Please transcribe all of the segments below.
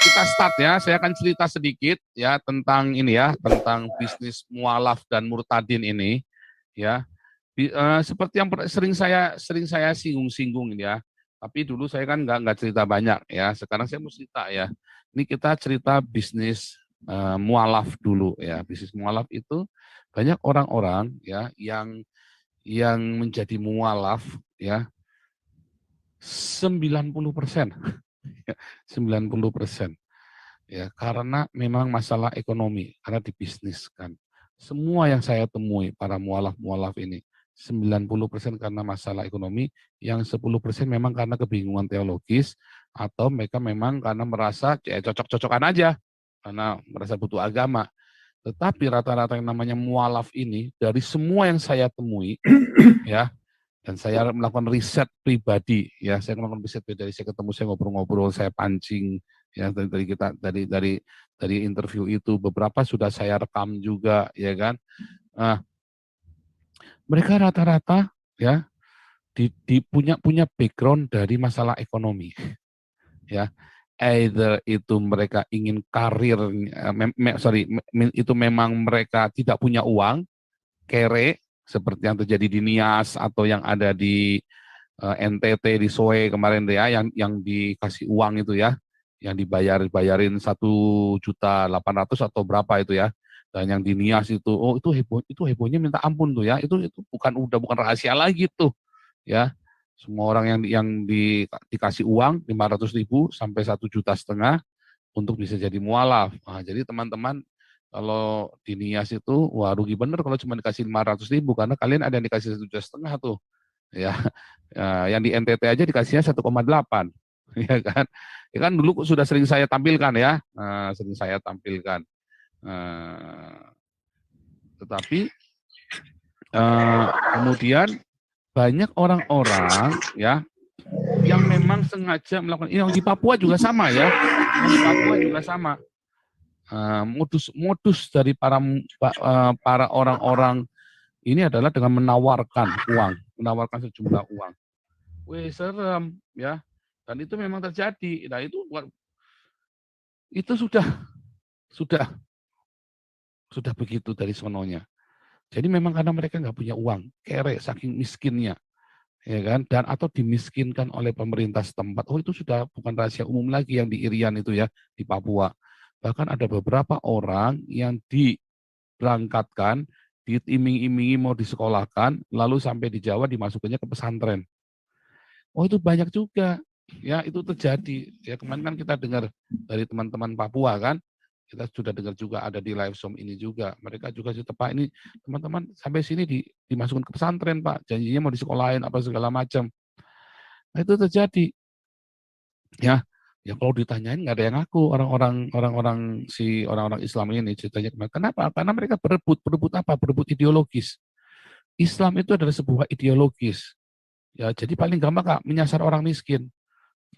kita start ya. Saya akan cerita sedikit ya tentang ini ya, tentang bisnis mualaf dan murtadin ini ya. Seperti yang sering saya singgung-singgung ini ya. Tapi dulu saya kan nggak cerita banyak ya. Sekarang saya mau cerita ya. Ini kita cerita bisnis mualaf dulu ya. Bisnis mualaf itu banyak orang-orang ya yang menjadi mualaf ya 90%. 90% ya karena memang masalah ekonomi, karena dibisniskan. Semua yang saya temui para mualaf-mualaf ini 90% karena masalah ekonomi, yang 10% memang karena kebingungan teologis atau mereka memang karena merasa cocok-cocokan aja karena merasa butuh agama. Tetapi rata-rata yang namanya mualaf ini dari semua yang saya temui ya, dan saya melakukan riset pribadi ya, saya melakukan riset pribadi, saya ketemu, saya ngobrol-ngobrol, saya pancing ya dari interview itu, beberapa sudah saya rekam juga ya kan. Nah, mereka rata-rata ya punya background dari masalah ekonomi ya. Either itu mereka ingin karir, itu memang mereka tidak punya uang, kere, seperti yang terjadi di Nias atau yang ada di NTT di Soe kemarin ya, yang dikasih uang itu ya, yang bayarin 1.800.000 atau berapa itu ya, dan yang di Nias itu, oh itu hebohnya minta ampun tuh ya, itu bukan rahasia lagi tuh ya. Semua orang dikasih uang 500.000 sampai 1,5 juta untuk bisa jadi mualaf. Nah, jadi teman-teman kalau di Nias itu, wah rugi bener kalau cuma dikasih 500.000, karena kalian ada yang dikasih 1,5 juta tuh. Ya, yang di NTT aja dikasihnya 1,8, ya kan? Ya kan dulu sudah sering saya tampilkan ya, sering saya tampilkan. Tetapi kemudian banyak orang-orang ya yang memang sengaja melakukan ini. Di Papua juga sama ya, di Papua juga sama. Modus dari para orang-orang ini adalah dengan menawarkan sejumlah uang. Wih, serem ya. Dan itu memang terjadi. Nah, itu sudah begitu dari sononya. Jadi memang karena mereka nggak punya uang, kere saking miskinnya, ya kan? Dan atau dimiskinkan oleh pemerintah setempat. Oh, itu sudah bukan rahasia umum lagi yang di Irian itu ya, di Papua. Bahkan ada beberapa orang yang diberangkatkan, diiming-imingi mau disekolahkan, lalu sampai di Jawa dimasukkannya ke pesantren. Oh, itu banyak juga. Ya, itu terjadi. Ya, kemarin kan kita dengar dari teman-teman Papua kan, kita sudah dengar juga ada di live Zoom ini juga. Mereka juga cerita, Pak, ini teman-teman sampai sini dimasukkan ke pesantren, Pak. Janjinya mau disekolahin apa segala macam. Nah, itu terjadi. Ya, ya kalau ditanyain nggak ada yang ngaku, orang-orang Islam ini ceritanya. Kenapa? Karena mereka berebut apa? Berebut ideologis. Islam itu adalah sebuah ideologis. Ya, jadi paling gampang Kak, menyasar orang miskin.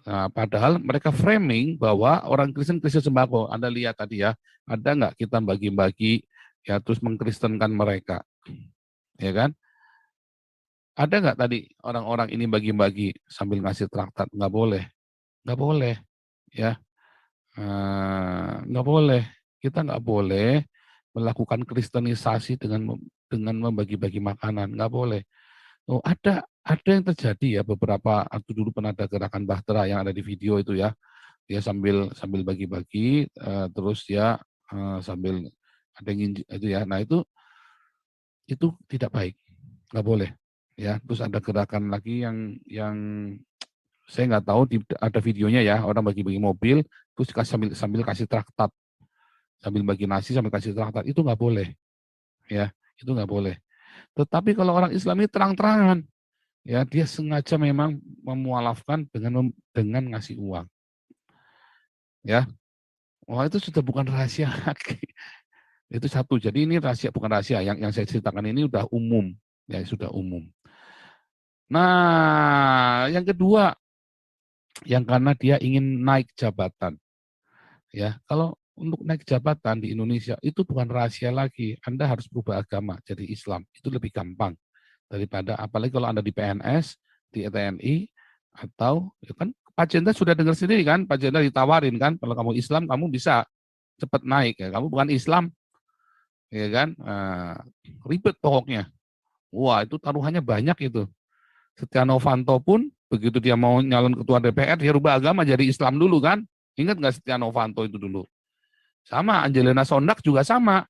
Nah, padahal mereka framing bahwa orang Kristen sembako. Anda lihat tadi ya, ada nggak kita bagi-bagi ya terus mengkristenkan mereka, ya kan? Ada nggak tadi orang-orang ini bagi-bagi sambil ngasih traktat? Nggak boleh, nggak boleh, ya, nggak boleh. Kita nggak boleh melakukan kristenisasi dengan membagi-bagi makanan, nggak boleh. Oh, ada yang terjadi ya, beberapa waktu dulu pernah ada gerakan Bahtera yang ada di video itu ya. Dia sambil bagi-bagi, terus dia sambil ada yang itu ya. Nah, itu tidak baik, nggak boleh ya. Terus ada gerakan lagi yang saya nggak tahu, ada videonya ya, orang bagi-bagi mobil terus sambil kasih traktat, sambil bagi nasi sambil kasih traktat, itu nggak boleh ya, itu nggak boleh. Tetapi kalau orang Islam ini terang-terangan ya, dia sengaja memang memualafkan dengan ngasih uang ya. Wah, itu sudah bukan rahasia lagi. Itu satu. Jadi ini rahasia, bukan rahasia. Yang saya ceritakan ini sudah umum, ya sudah umum. Nah, yang kedua, yang karena dia ingin naik jabatan, ya. Kalau untuk naik jabatan di Indonesia itu bukan rahasia lagi. Anda harus berubah agama jadi Islam. Itu lebih gampang daripada, apalagi kalau Anda di PNS, di TNI, atau ya kan Pak Jendral sudah dengar sendiri kan, Pak Jendral ditawarin kan, kalau kamu Islam kamu bisa cepat naik ya. Kamu bukan Islam, ya kan? Ribet pokoknya. Wah, itu taruhannya banyak itu. Setia Novanto pun begitu dia mau nyalon ketua DPR, dia rubah agama jadi Islam dulu kan. Ingat nggak Setia Novanto itu dulu? Sama, Angelina Sondak juga sama.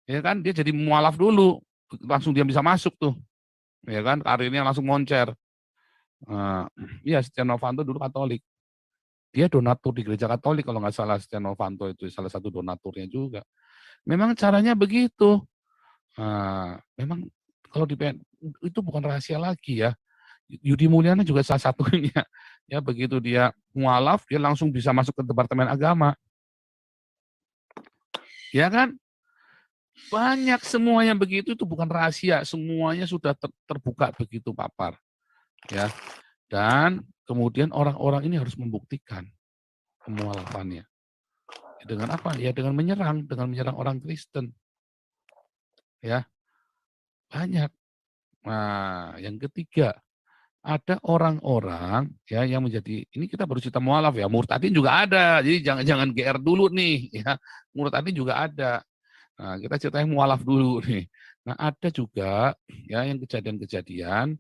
Ya kan, dia jadi mualaf dulu, langsung dia bisa masuk tuh. Ya kan, karirnya langsung moncer. Iya, Setia Novanto dulu Katolik. Dia donatur di gereja Katolik kalau nggak salah, Setia Novanto itu salah satu donaturnya juga. Memang caranya begitu. Memang kalau di itu bukan rahasia lagi ya. Yudi Mulyana juga salah satunya. Ya begitu dia mualaf, dia langsung bisa masuk ke Departemen Agama. Ya kan? Banyak semuanya begitu, itu bukan rahasia. Semuanya sudah terbuka begitu papar. Ya. Dan kemudian orang-orang ini harus membuktikan kemualafannya. Dengan apa? Ya dengan menyerang orang Kristen. Ya. Banyak. Nah, yang ketiga, ada orang-orang ya yang menjadi, ini kita baru cerita mualaf ya, murtadin juga ada. Jadi jangan GR dulu nih ya. Murtadin juga ada. Nah, kita cerita yang mualaf dulu nih. Nah, ada juga ya yang kejadian-kejadian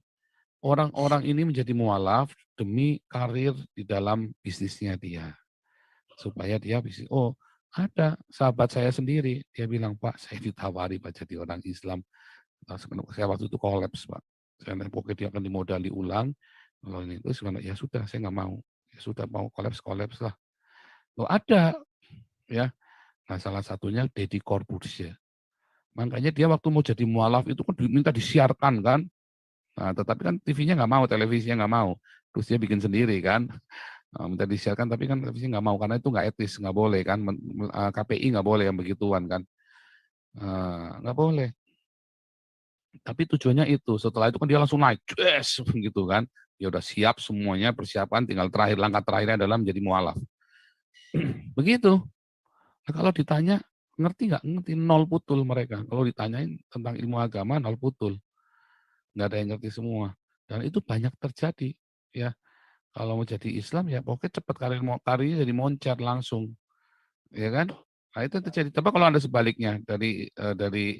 orang-orang ini menjadi mualaf demi karir di dalam bisnisnya dia. Supaya dia bisa, oh ada sahabat saya sendiri, dia bilang, Pak, saya ditawari Pak jadi orang Islam. Saya waktu itu kolaps, Pak. Saya pokoknya dia akan dimodali ulang. Kalau ini itu ya sudah, saya nggak mau. Ya sudah, mau kolaps lah. Loh ada, ya. Nah salah satunya Deddy Corbuzier. Makanya dia waktu mau jadi mualaf itu kan minta disiarkan kan. Nah, tetapi kan TV-nya nggak mau, televisinya nggak mau. Terus dia bikin sendiri kan. Minta disiarkan, tapi kan televisi nggak mau karena itu nggak etis, nggak boleh kan. KPI nggak boleh yang begituan kan. Nggak boleh. Tapi tujuannya itu, setelah itu kan dia langsung naik, yes, gitu kan. Ya udah siap semuanya, persiapan, tinggal langkah terakhirnya adalah menjadi mualaf. Begitu. Nah, kalau ditanya, ngerti nggak? Ngerti, nol putul mereka. Kalau ditanyain tentang ilmu agama, nol putul. Nggak ada yang ngerti semua. Dan itu banyak terjadi. Ya, kalau mau jadi Islam, ya pokoknya cepat karirnya jadi moncer langsung. Ya kan? Nah itu terjadi. Tapi kalau Anda sebaliknya, dari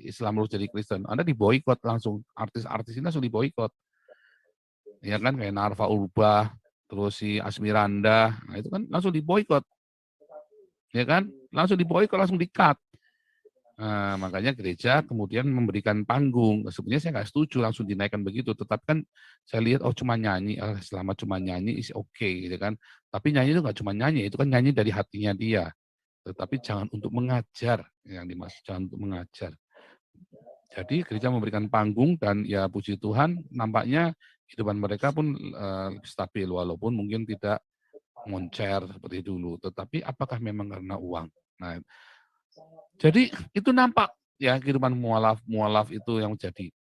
Islam lurus jadi Kristen, Anda diboikot langsung. Artis-artis ini langsung diboikot. Ya kan, kayak Narva Urbah, terus si Asmiranda, nah itu kan langsung diboikot. Ya kan? Langsung diboikot, langsung di-cut. Nah, makanya gereja kemudian memberikan panggung. Sebenarnya saya nggak setuju langsung dinaikkan begitu. Tetapi kan saya lihat, oh cuma nyanyi, selama cuma nyanyi is okay, gitu kan. Tapi nyanyi itu nggak cuma nyanyi, itu kan nyanyi dari hatinya dia. Tetapi jangan untuk mengajar, yang dimaksud jangan untuk mengajar. Jadi gereja memberikan panggung dan ya puji Tuhan nampaknya kehidupan mereka pun stabil walaupun mungkin tidak moncer seperti dulu. Tetapi apakah memang karena uang? Nah, jadi itu nampak ya kehidupan mualaf itu yang jadi.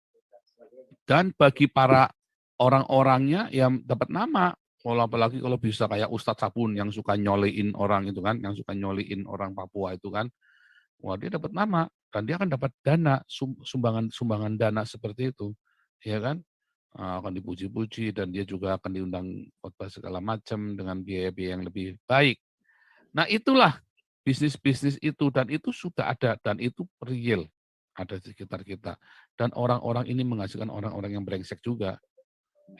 Dan bagi para orang-orangnya yang dapat nama, apalagi kalau bisa kayak Ustadz Sabun yang suka nyolein orang itu kan, yang suka nyolein orang Papua itu kan, wah dia dapat nama dan dia akan dapat dana, sumbangan dana seperti itu, ya kan? Akan dipuji-puji dan dia juga akan diundang khotbah segala macam dengan biaya-biaya yang lebih baik. Nah itulah bisnis-bisnis itu dan itu sudah ada dan itu real ada di sekitar kita. Dan orang-orang ini menghasilkan orang-orang yang brengsek juga,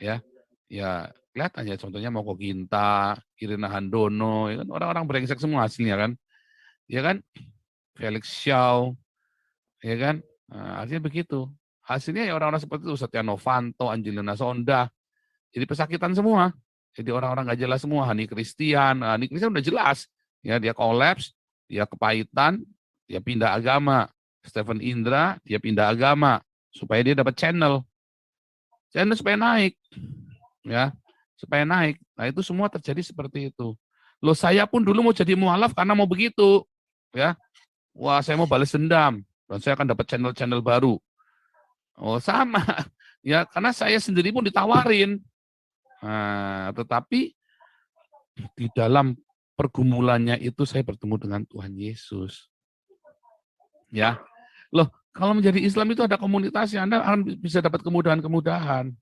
ya. Ya kelihatan ya contohnya Moko Ginta, Irina Handono, ya kan orang-orang brengsek semua hasilnya kan, ya kan. Felix Xiao, ya kan. Nah, artinya begitu. Hasilnya ya orang-orang seperti itu, Setia Novanto, Angelina Sonda, jadi pesakitan semua. Jadi orang-orang nggak jelas semua. Hani Christian udah jelas, ya dia kolaps, dia kepahitan, dia pindah agama. Stephen Indra, dia pindah agama supaya dia dapat channel supaya naik, ya, supaya naik. Nah itu semua terjadi seperti itu. Loh saya pun dulu mau jadi mualaf karena mau begitu, ya. Wah saya mau balas dendam dan saya akan dapat channel-channel baru. Oh sama, ya karena saya sendiri pun ditawarin. Nah, tetapi di dalam pergumulannya itu saya bertemu dengan Tuhan Yesus. Ya, loh kalau menjadi Islam itu ada komunitasnya, Anda akan bisa dapat kemudahan-kemudahan.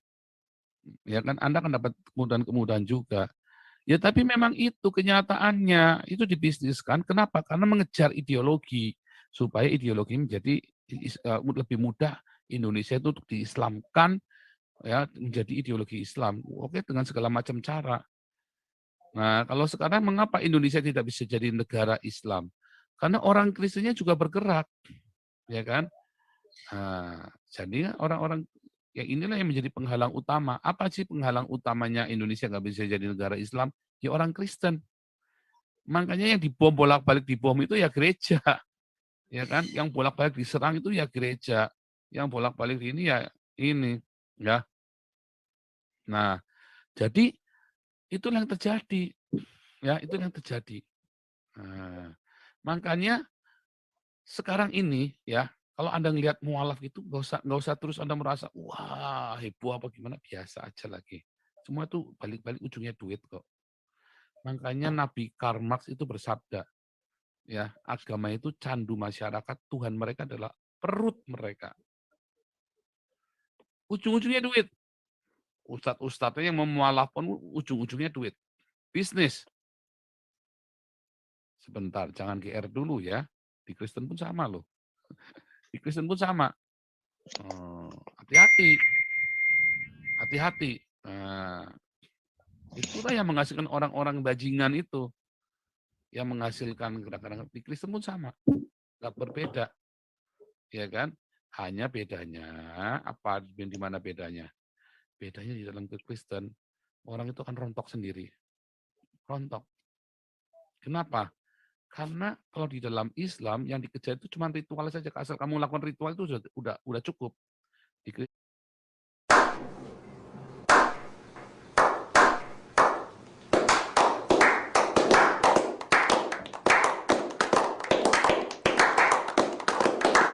Ya kan, Anda akan dapat kemudahan-kemudahan juga. Ya, tapi memang itu kenyataannya, itu dibisniskan. Kenapa? Karena mengejar ideologi, supaya ideologi menjadi lebih mudah Indonesia itu untuk diislamkan, ya, menjadi ideologi Islam. Oke, dengan segala macam cara. Nah, kalau sekarang mengapa Indonesia tidak bisa jadi negara Islam? Karena orang Kristennya juga bergerak, ya kan? Nah, jadi orang-orang ya inilah yang menjadi penghalang utama. Apa sih penghalang utamanya Indonesia nggak bisa jadi negara Islam? Ya orang Kristen. Makanya yang dibom bolak-balik dibom itu ya gereja, ya kan? Yang bolak-balik diserang itu ya gereja. Yang bolak-balik ini ya ini, ya. Nah, jadi itulah yang terjadi, ya itu yang terjadi. Nah, makanya sekarang ini ya, kalau Anda ngelihat mualaf itu nggak usah terus Anda merasa wah heboh apa gimana, biasa aja lagi. Semua itu balik-balik ujungnya duit kok. Makanya Nabi Karl Marx itu bersabda, ya agama itu candu masyarakat, Tuhan mereka adalah perut mereka. Ujung-ujungnya duit. Ustadz-ustadznya yang memualaf pun ujung-ujungnya duit. Bisnis. Sebentar, jangan GR dulu ya. Di Kristen pun sama loh. Di Kristen pun sama. Hati-hati, hati-hati. Nah, itulah yang menghasilkan orang-orang bajingan itu. Yang menghasilkan gerakan di Kristen pun sama. Nggak berbeda. Ya kan? Hanya bedanya, apa di mana bedanya? Bedanya di dalam Kristen, orang itu akan rontok sendiri. Rontok. Kenapa? Karena kalau di dalam Islam yang dikejar itu cuma ritual saja. Asal kamu lakukan ritual itu sudah cukup. Di